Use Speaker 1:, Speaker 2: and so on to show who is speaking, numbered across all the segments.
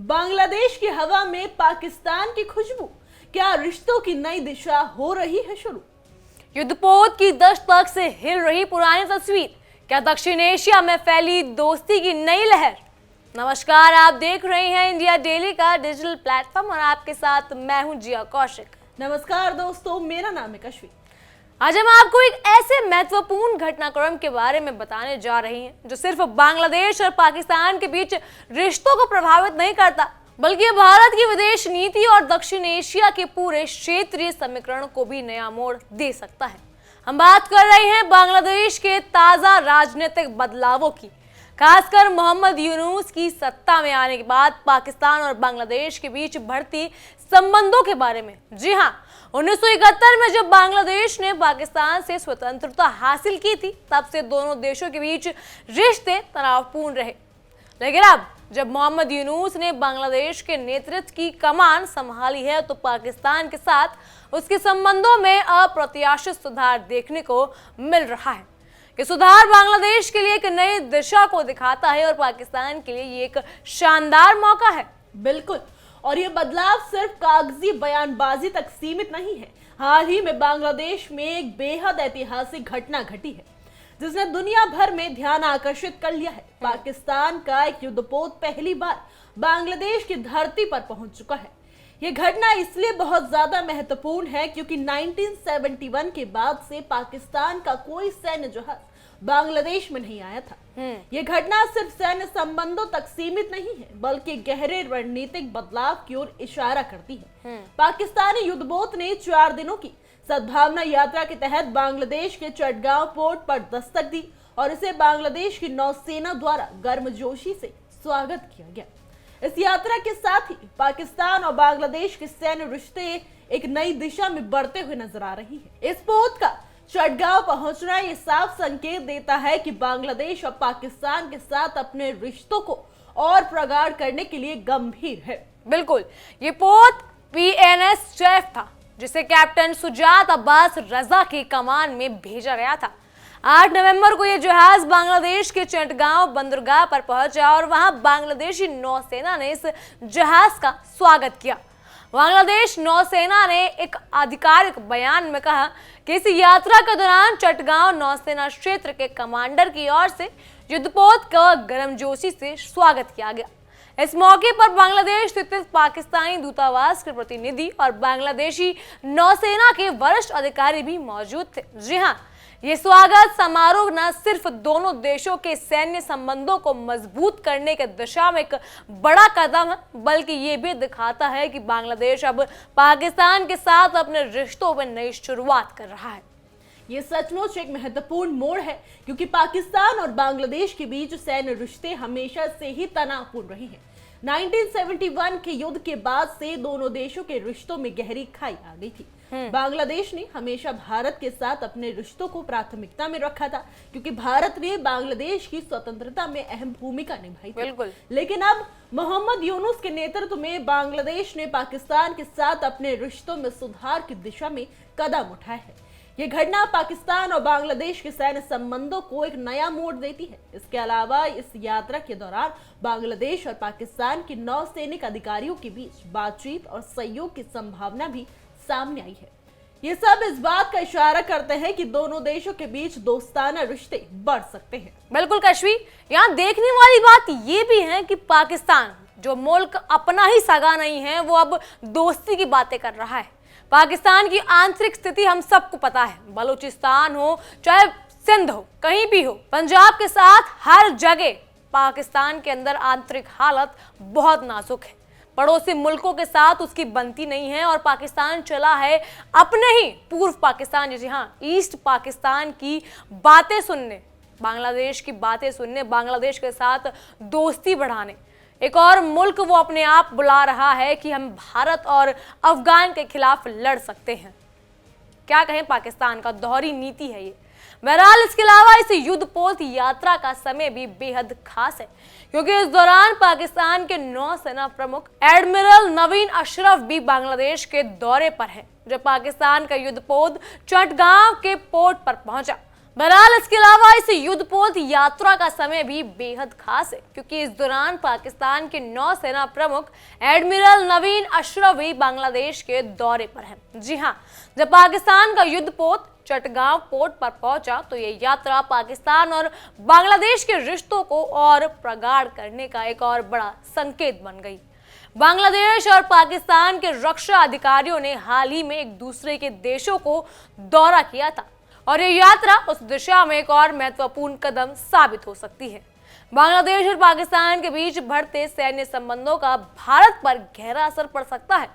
Speaker 1: बांग्लादेश की हवा में पाकिस्तान की खुशबू, क्या रिश्तों की नई दिशा हो रही है शुरू?
Speaker 2: युद्धपोत की दस्तक से हिल रही पुरानी तस्वीर, क्या दक्षिण एशिया में फैली दोस्ती की नई लहर? नमस्कार, आप देख रहे हैं इंडिया डेली का डिजिटल प्लेटफॉर्म और आपके साथ मैं हूं जिया कौशिक।
Speaker 1: नमस्कार दोस्तों, मेरा नाम है कश्वी।
Speaker 2: आज हम आपको एक ऐसे महत्वपूर्ण घटनाक्रम के बारे में बताने जा रहे हैं जो सिर्फ बांग्लादेश और पाकिस्तान के बीच रिश्तों को प्रभावित नहीं करता, बल्कि भारत की विदेश नीति और दक्षिण एशिया के पूरे क्षेत्रीय समीकरण को भी नया मोड़ दे सकता है। हम बात कर रहे हैं बांग्लादेश के ताजा राजनीतिक बदलावों की, खासकर मोहम्मद यूनुस की सत्ता में आने के बाद पाकिस्तान और बांग्लादेश के बीच बढ़ती संबंधों के बारे में। जी हाँ, 1971 में जब बांग्लादेश ने पाकिस्तान से स्वतंत्रता हासिल की थी, तब से दोनों देशों के बीच रिश्ते तनावपूर्ण रहे। लेकिन अब जब मोहम्मद यूनुस ने बांग्लादेश के नेतृत्व की कमान संभाली है, तो पाकिस्तान के साथ उसके संबंधों में अप्रत्याशित सुधार देखने को मिल रहा है। ये सुधार बांग्लादेश के लिए एक नई दिशा को दिखाता है और पाकिस्तान के लिए ये एक शानदार मौका है।
Speaker 1: बिल्कुल, और ये बदलाव सिर्फ कागजी बयानबाजी तक सीमित नहीं है। हाल ही में बांग्लादेश में एक बेहद ऐतिहासिक घटना घटी है जिसने दुनिया भर में ध्यान आकर्षित कर लिया है। पाकिस्तान का एक युद्धपोत पहली बार बांग्लादेश की धरती पर पहुंच चुका है। ये घटना इसलिए बहुत ज्यादा महत्वपूर्ण है क्योंकि 1971 के बाद से पाकिस्तान का कोई सैन्य जहाज बांग्लादेश में नहीं आया था। ये घटना सिर्फ सैन्य संबंधों तक सीमित नहीं है, बल्कि गहरे रणनीतिक बदलाव की ओर इशारा करती है। पाकिस्तानी युद्धपोत ने 4 दिनों की सद्भावना यात्रा के तहत बांग्लादेश के चटगांव पोर्ट पर दस्तक दी और इसे बांग्लादेश की नौसेना द्वारा गर्मजोशी से स्वागत किया गया। इस यात्रा के साथ ही पाकिस्तान और बांग्लादेश के सैन्य रिश्ते एक नई दिशा में बढ़ते हुए नजर आ रही है। इस पोत का चटगांव पहुंचना ये साफ संकेत देता है कि बांग्लादेश और पाकिस्तान के साथ अपने रिश्तों को और प्रगाढ़ करने के लिए गंभीर है।
Speaker 2: बिल्कुल, ये पोत PNS चैफ था जिसे कैप्टन सुजात अब्बास रजा की कमान में भेजा गया था। 8 नवंबर को यह जहाज बांग्लादेश के चटगांव बंदरगाह पर पहुंचा और वहां बांग्लादेशी नौसेना ने इस जहाज का स्वागत किया। बांग्लादेश नौसेना ने एक आधिकारिक बयान में कहा कि इस यात्रा के दौरान चटगांव नौसेना क्षेत्र के कमांडर की ओर से युद्धपोत का गर्मजोशी से स्वागत किया गया। इस मौके पर बांग्लादेश स्थित पाकिस्तानी दूतावास के प्रतिनिधि और बांग्लादेशी नौसेना के वरिष्ठ अधिकारी भी मौजूद थे। जी हाँ, ये स्वागत समारोह न सिर्फ दोनों देशों के सैन्य संबंधों को मजबूत करने के दिशा में एक बड़ा कदम है, बल्कि ये भी दिखाता है कि बांग्लादेश अब पाकिस्तान के साथ अपने रिश्तों में नई शुरुआत कर रहा है।
Speaker 1: ये सचमुच एक महत्वपूर्ण मोड़ है क्योंकि पाकिस्तान और बांग्लादेश के बीच सैन्य रिश्ते हमेशा से ही तनावपूर्ण रहे हैं। 1971 के युद्ध के बाद से दोनों देशों के रिश्तों में गहरी खाई आ गई थी। बांग्लादेश ने हमेशा भारत के साथ अपने रिश्तों को प्राथमिकता में रखा था क्योंकि भारत ने बांग्लादेश की स्वतंत्रता में अहम भूमिका निभाई थी।
Speaker 2: बिल्कुल।
Speaker 1: लेकिन अब मोहम्मद यूनुस के नेतृत्व में बांग्लादेश ने पाकिस्तान के साथ अपने रिश्तों में सुधार की दिशा में कदम उठाया है। ये घटना पाकिस्तान और बांग्लादेश के सैन्य संबंधों को एक नया मोड़ देती है। इसके अलावा इस यात्रा के दौरान बांग्लादेश और पाकिस्तान के नौसैनिक अधिकारियों के बीच बातचीत और सहयोग की संभावना भी सामने आई है। ये सब इस बात का इशारा करते हैं कि दोनों देशों के बीच दोस्ताना रिश्ते बढ़ सकते हैं।
Speaker 2: बिल्कुल कश्वी, यहाँ देखने वाली बात ये भी है कि पाकिस्तान, जो मुल्क अपना ही सगा नहीं है, वो अब दोस्ती की बातें कर रहा है। पाकिस्तान की आंतरिक स्थिति हम सबको पता है। बलूचिस्तान हो चाहे सिंध हो, कहीं भी हो, पंजाब के साथ हर जगह पाकिस्तान के अंदर आंतरिक हालत बहुत नाजुक है। पड़ोसी मुल्कों के साथ उसकी बनती नहीं है और पाकिस्तान चला है अपने ही पूर्व पाकिस्तान, जैसे हाँ ईस्ट पाकिस्तान की बातें सुनने, बांग्लादेश की बातें सुनने, बांग्लादेश के साथ दोस्ती बढ़ाने। एक और मुल्क वो अपने आप बुला रहा है कि हम भारत और अफगान के खिलाफ लड़ सकते हैं। क्या कहें, पाकिस्तान का दोहरी नीति है ये। बहरहाल इसके अलावा इस युद्धपोत यात्रा का समय भी बेहद खास है क्योंकि इस दौरान पाकिस्तान के नौसेना प्रमुख एडमिरल नवीन अशरफ भी बांग्लादेश के दौरे पर हैं। जब पाकिस्तान का युद्धपोत चटगांव के पोर्ट पर पहुंचा, बहरहाल इसके अलावा इस युद्धपोत यात्रा का समय भी बेहद खास है, क्योंकि इस दौरान पाकिस्तान के नौसेना प्रमुख एडमिरल नवीन अशरफ भी बांग्लादेश के दौरे पर हैं। जी हां, जब पाकिस्तान का युद्धपोत चटगांव पोर्ट पर पहुंचा तो ये यात्रा पाकिस्तान और बांग्लादेश के रिश्तों को और प्रगाढ़ करने का एक और बड़ा संकेत बन गई। बांग्लादेश और पाकिस्तान के रक्षा अधिकारियों ने हाल ही में एक दूसरे के देशों को दौरा किया था और ये यात्रा उस दिशा में एक और महत्वपूर्ण कदम साबित हो सकती है। बांग्लादेश और पाकिस्तान के बीच बढ़ते सैन्य संबंधों का भारत पर गहरा असर पड़ सकता है,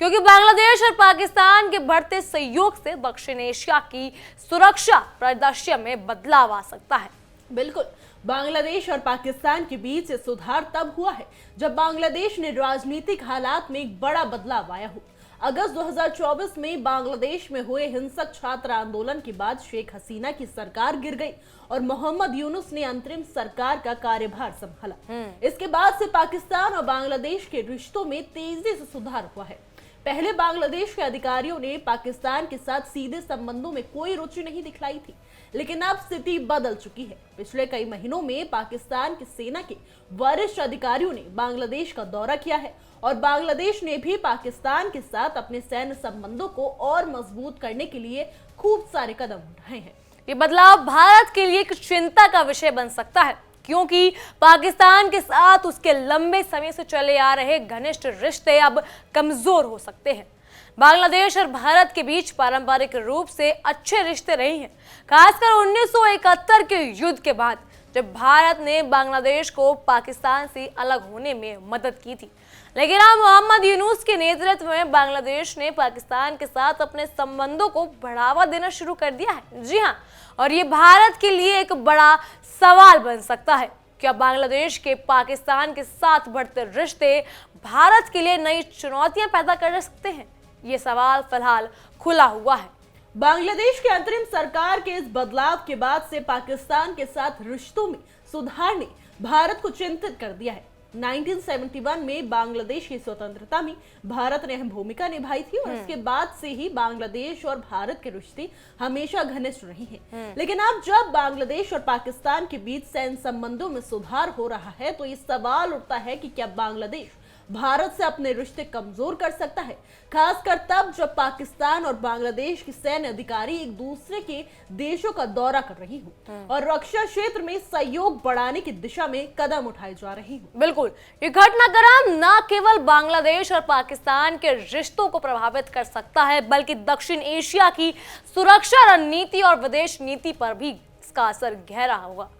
Speaker 2: क्योंकि बांग्लादेश और पाकिस्तान के बढ़ते सहयोग से दक्षिण एशिया की सुरक्षा परिदृश्य में बदलाव आ सकता है।
Speaker 1: बिल्कुल, बांग्लादेश और पाकिस्तान के बीच सुधार तब हुआ है जब बांग्लादेश ने राजनीतिक हालात में एक बड़ा बदलाव आया हो। अगस्त 2024 में बांग्लादेश में हुए हिंसक छात्र आंदोलन के बाद शेख हसीना की सरकार गिर गई और मोहम्मद यूनुस ने अंतरिम सरकार का कार्यभार संभाला। इसके बाद से पाकिस्तान और बांग्लादेश के रिश्तों में तेजी से सुधार हुआ है। पहले बांग्लादेश के अधिकारियों ने पाकिस्तान के साथ सीधे संबंधों में कोई रुचि नहीं दिखलाई थी, लेकिन अब स्थिति बदल चुकी है। पिछले कई महीनों में पाकिस्तान की सेना के वरिष्ठ अधिकारियों ने बांग्लादेश का दौरा किया है और बांग्लादेश ने भी पाकिस्तान के साथ अपने सैन्य संबंधों को और मजबूत करने के लिए खूब सारे कदम उठाए हैं।
Speaker 2: ये बदलाव भारत के लिए एक चिंता का विषय बन सकता है, क्योंकि पाकिस्तान के साथ उसके लंबे समय से चले आ रहे घनिष्ठ रिश्ते अब कमजोर हो सकते हैं। बांग्लादेश और भारत के बीच पारंपरिक रूप से अच्छे रिश्ते रहे हैं, खासकर 1971 के युद्ध के बाद, जब भारत ने बांग्लादेश को पाकिस्तान से अलग होने में मदद की थी। लेकिन अब मोहम्मद यूनुस के नेतृत्व में बांग्लादेश ने पाकिस्तान के साथ अपने संबंधों को बढ़ावा देना शुरू कर दिया है। जी हाँ, और ये भारत के लिए एक बड़ा सवाल बन सकता है। क्या बांग्लादेश के पाकिस्तान के साथ बढ़ते रिश्ते भारत के लिए नई चुनौतियां पैदा कर सकते हैं? ये सवाल फिलहाल खुला हुआ है।
Speaker 1: बांग्लादेश के अंतरिम सरकार के इस बदलाव के बाद से पाकिस्तान के साथ रिश्तों में सुधार ने भारत को चिंतित कर दिया है। 1971 में बांग्लादेश की स्वतंत्रता में भारत ने अहम भूमिका निभाई थी और इसके बाद से ही बांग्लादेश और भारत के रिश्ते हमेशा घनिष्ठ रहे हैं। लेकिन अब जब बांग्लादेश और पाकिस्तान के बीच सैन्य संबंधों में सुधार हो रहा है तो ये सवाल उठता है कि क्या बांग्लादेश भारत से अपने रिश्ते कमजोर कर सकता है, खासकर तब जब पाकिस्तान और बांग्लादेश के सैन्य अधिकारी एक दूसरे के देशों का दौरा कर रही हो और रक्षा क्षेत्र में सहयोग बढ़ाने की दिशा में कदम उठाए जा रहे हो।
Speaker 2: बिल्कुल, ये घटनाक्रम न केवल बांग्लादेश और पाकिस्तान के रिश्तों को प्रभावित कर सकता है, बल्कि दक्षिण एशिया की सुरक्षा रणनीति और विदेश नीति पर भी इसका असर गहरा होगा।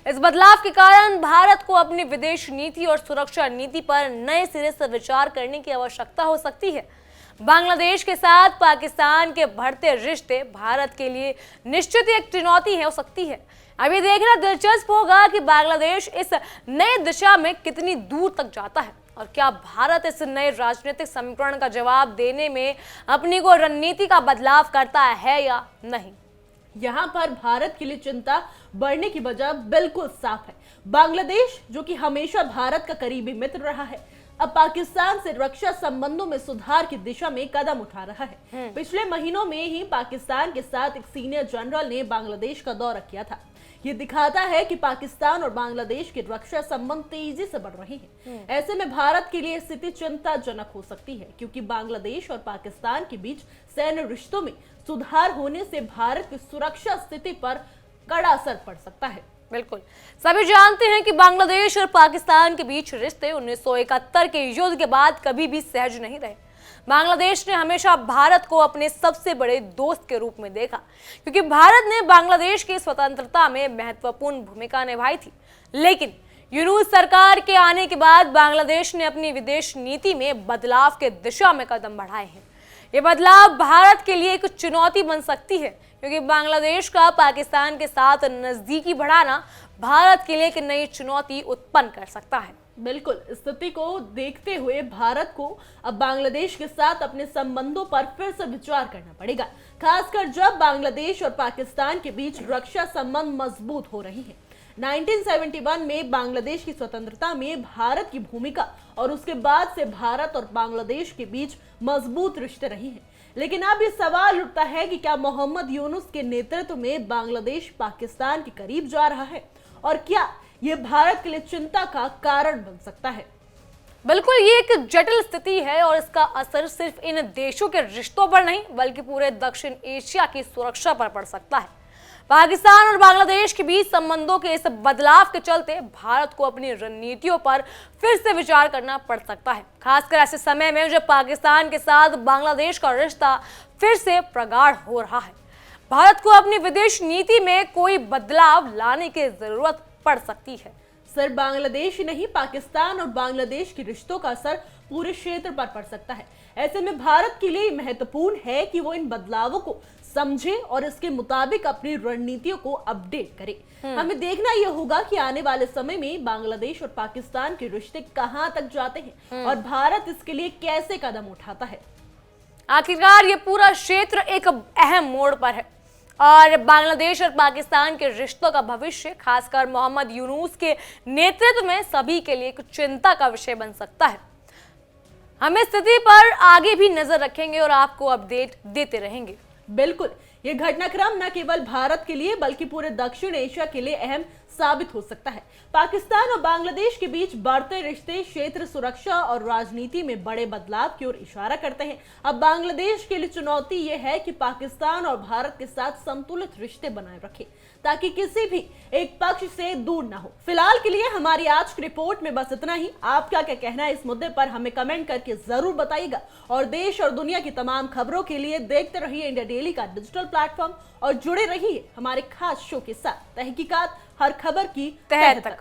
Speaker 2: इस बदलाव के कारण भारत को अपनी विदेश नीति और सुरक्षा नीति पर नए सिरे से विचार करने की आवश्यकता हो सकती है। बांग्लादेश के साथ पाकिस्तान के बढ़ते रिश्ते भारत के लिए निश्चित एक चुनौती हो सकती है। अब ये देखना दिलचस्प होगा कि बांग्लादेश इस नए दिशा में कितनी दूर तक जाता है और क्या भारत इस नए राजनीतिक समीकरण का जवाब देने में अपनी को रणनीति का बदलाव करता है या नहीं।
Speaker 1: यहाँ पर भारत के लिए चिंता बढ़ने की वजह बिल्कुल साफ है। बांग्लादेश, जो कि हमेशा भारत का करीबी मित्र रहा है, अब पाकिस्तान से रक्षा संबंधों में सुधार की दिशा में कदम उठा रहा है। पिछले महीनों में ही पाकिस्तान के साथ एक सीनियर जनरल ने बांग्लादेश का दौरा किया था। ये दिखाता है कि पाकिस्तान और बांग्लादेश के रक्षा संबंध तेजी से बढ़ रहे हैं। ऐसे में भारत के लिए स्थिति चिंताजनक हो सकती है, क्योंकि बांग्लादेश और पाकिस्तान के बीच सैन्य रिश्तों में सुधार होने से भारत की सुरक्षा स्थिति पर कड़ा असर पड़ सकता है।
Speaker 2: बिल्कुल, सभी जानते हैं कि बांग्लादेश और पाकिस्तान के बीच रिश्ते 1971 के युद्ध के बाद कभी भी सहज नहीं रहे। बांग्लादेश ने हमेशा भारत को अपने सबसे बड़े दोस्त के रूप में देखा, क्योंकि भारत ने बांग्लादेश की स्वतंत्रता में महत्वपूर्ण भूमिका निभाई थी। लेकिन यूनुस सरकार के आने के बाद बांग्लादेश ने अपनी विदेश नीति में बदलाव के दिशा में कदम बढ़ाए हैं। ये बदलाव भारत के लिए एक चुनौती बन सकती है, क्योंकि बांग्लादेश का पाकिस्तान के साथ नजदीकी बढ़ाना भारत के लिए एक नई चुनौती उत्पन्न कर सकता है।
Speaker 1: बिल्कुल, स्थिति को देखते हुए भारत को अब बांग्लादेश के साथ अपने संबंधों पर फिर से विचार करना पड़ेगा, खासकर जब बांग्लादेश और पाकिस्तान के बीच रक्षा संबंध मजबूत हो रहे हैं। 1971 में बांग्लादेश की स्वतंत्रता में भारत की भूमिका और उसके बाद से भारत और बांग्लादेश के बीच मजबूत रिश्ते रहे हैं। लेकिन अब ये सवाल उठता है कि क्या मोहम्मद यूनुस के नेतृत्व में बांग्लादेश पाकिस्तान के करीब जा रहा है, और क्या ये भारत के लिए चिंता का कारण बन सकता है?
Speaker 2: बिल्कुल, ये एक जटिल स्थिति है और इसका असर सिर्फ इन देशों के रिश्तों पर नहीं बल्कि पूरे दक्षिण एशिया की सुरक्षा पर पड़ सकता है। पाकिस्तान और बांग्लादेश के बीच संबंधों के इस बदलाव के चलते भारत को अपनी रणनीतियों पर फिर से विचार करना पड़ सकता है, खासकर ऐसे समय में जब पाकिस्तान के साथ बांग्लादेश का रिश्ता फिर से प्रगाढ़ हो रहा है। भारत को अपनी विदेश नीति में कोई बदलाव लाने की जरूरत पड़ सकती है।
Speaker 1: सिर्फ बांग्लादेश ही नहीं, पाकिस्तान और बांग्लादेश के रिश्तों का असर पूरे क्षेत्र पर पड़ सकता है। ऐसे में भारत के लिए महत्वपूर्ण है कि वो इन बदलावों को समझे और इसके मुताबिक अपनी रणनीतियों को अपडेट करे। हमें देखना यह होगा कि आने वाले समय में बांग्लादेश और पाकिस्तान के रिश्ते कहां तक जाते हैं और भारत इसके लिए कैसे कदम उठाता है।
Speaker 2: आखिरकार ये पूरा क्षेत्र एक अहम मोड़ पर है और बांग्लादेश और पाकिस्तान के रिश्तों का भविष्य खासकर मोहम्मद यूनुस के नेतृत्व में सभी के लिए एक चिंता का विषय बन सकता है। हम इस स्थिति पर आगे भी नजर रखेंगे और आपको अपडेट देते रहेंगे।
Speaker 1: बिल्कुल, ये घटनाक्रम न केवल भारत के लिए बल्कि पूरे दक्षिण एशिया के लिए अहम साबित हो सकता है। पाकिस्तान और बांग्लादेश के बीच बढ़ते रिश्ते क्षेत्र सुरक्षा और राजनीति में बड़े बदलाव की ओर इशारा करते हैं। अब बांग्लादेश के लिए चुनौती यह है कि पाकिस्तान और भारत के साथ संतुलित रिश्ते बनाए रखे ताकि किसी भी एक पक्ष से दूर ना हो। फिलहाल के लिए हमारी आज की रिपोर्ट में बस इतना ही। आपका क्या कहना है इस मुद्दे पर हमें कमेंट करके जरूर बताइएगा और देश और दुनिया की तमाम खबरों के लिए देखते रहिए इंडिया डेली का डिजिटल प्लेटफॉर्म और जुड़े रहिए हमारे खास शो के साथ, तहकीकात हर खबर की तह तक।